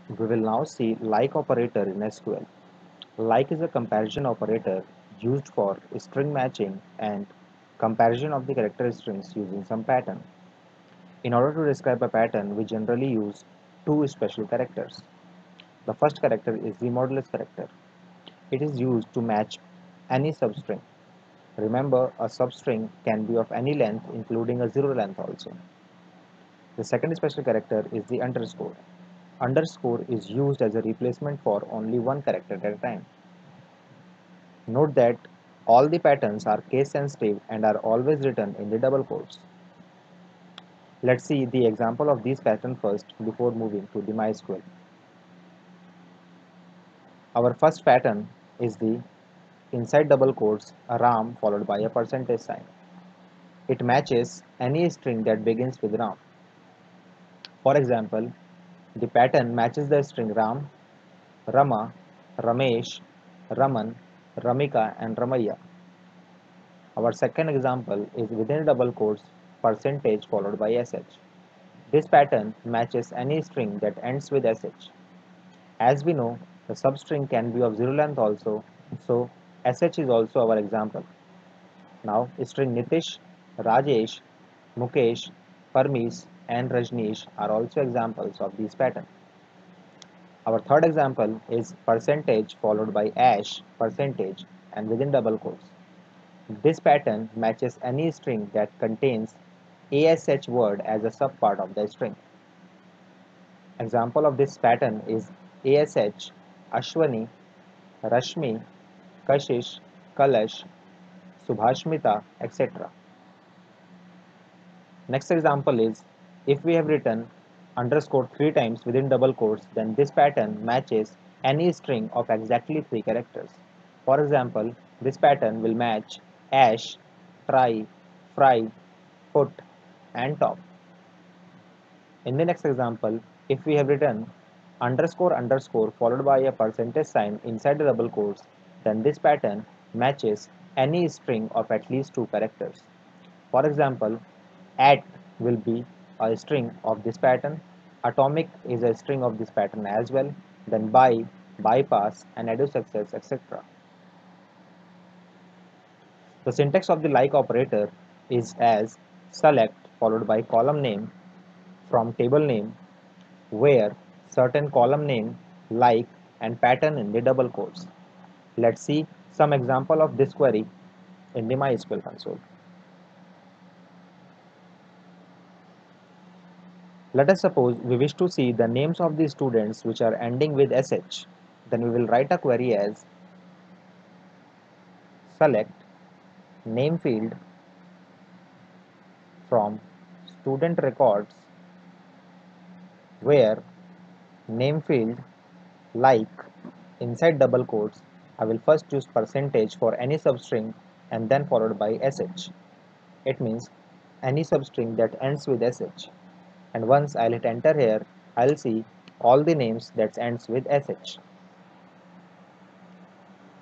We will now see like operator in SQL. Like is a comparison operator used for string matching and comparison of the character strings using some pattern. In order to describe a pattern, we generally use two special characters. The first character is the modulus character. It is used to match any substring. Remember, a substring can be of any length, including a zero length also. The second special character is the underscore. Underscore is used as a replacement for only one character at a time. Note that all the patterns are case sensitive and are always written in the double quotes. Let's see the example of these patterns first before moving to the MySQL. Our first pattern is the inside double quotes a ram followed by a percentage sign. It matches any string that begins with ram. For example, the pattern matches the string ram, Rama, Ramesh, Raman, Ramika and Ramaya. Our second example is within double quotes percentage followed by sh. This pattern matches any string that ends with sh. As we know, the substring can be of zero length also, so sh is also our example. Now, string Nitish, Rajesh, Mukesh, Parmees and Rajneesh are also examples of these patterns. Our third example is percentage followed by ash, percentage and within double quotes. This pattern matches any string that contains ASH word as a subpart of the string. Example of this pattern is ASH, Ashwani, Rashmi, Kashish, Kalash, Subhashmita, etc. Next example is if we have written underscore 3 times within double quotes, then this pattern matches any string of exactly 3 characters. For example, this pattern will match ash, try, fry, foot, and top. In the next example, if we have written underscore underscore followed by a percentage sign inside the double quotes, then this pattern matches any string of at least 2 characters. For example, at will be a string of this pattern, atomic is a string of this pattern as well, then by, bypass, and edu success, etc. The syntax of the like operator is as select followed by column name from table name where certain column name, like, and pattern in the double quotes. Let's see some example of this query in the MySQL console. Let us suppose we wish to see the names of the students which are ending with sh. Then we will write a query as select name field from student records where name field like inside double quotes I will first use percentage for any substring and then followed by sh. It means any substring that ends with sh. And once I'll hit enter here, I'll see all the names that ends with sh.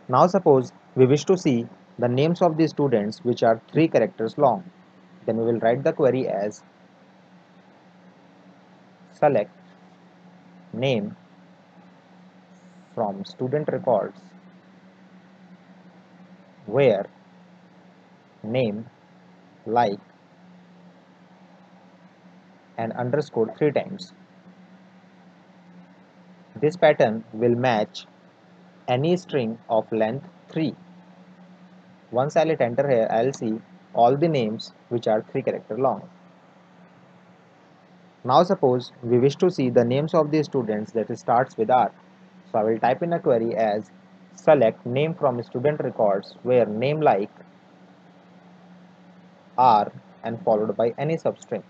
Now suppose we wish to see the names of the students which are 3 characters long. Then we will write the query as select name from student records where name like and underscore 3 times. This pattern will match any string of length 3. Once I'll hit enter here, I'll see all the names which are 3 character long. Now suppose we wish to see the names of the students that starts with R. So I will type in a query as select name from student records where name like R and followed by any substring.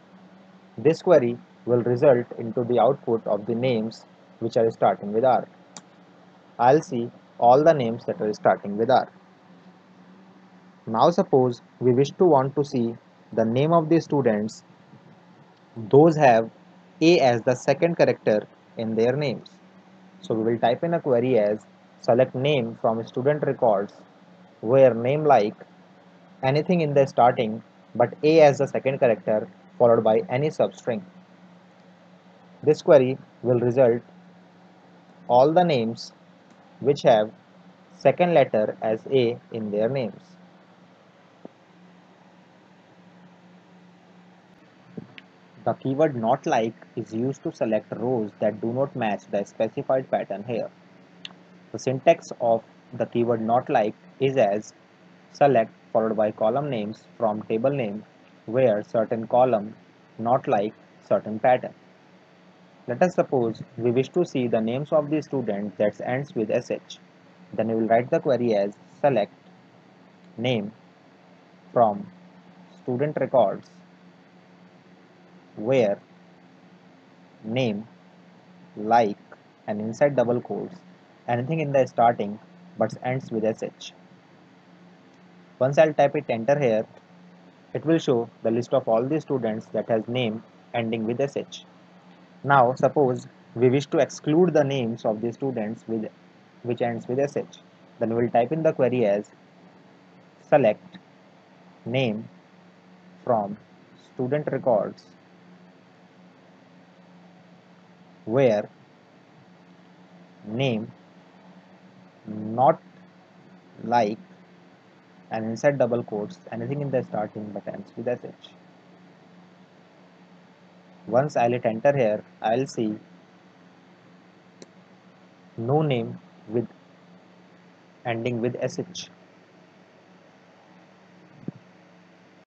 This query will result into the output of the names which are starting with R. I'll see all the names that are starting with R. Now suppose we wish to want to see the name of the students those have A as the second character in their names. So we will type in a query as select name from student records where name like anything in the starting but A as the second character followed by any substring. This query will result all the names which have second letter as A in their names. The keyword not like is used to select rows that do not match the specified pattern here. The syntax of the keyword not like is as select followed by column names from table name where certain column not like certain pattern. Let us suppose we wish to see the names of the student that ends with sh. Then we will write the query as select name from student records where name like and inside double quotes anything in the starting but ends with sh. Once I'll type it enter here, it will show the list of all the students that has name ending with sh. Now suppose we wish to exclude the names of the students with which ends with sh. Then we will type in the query as select name from student records where name not like and inside double quotes anything in the starting but ends with sh. Once I'll hit enter here, I'll see no name with ending with sh.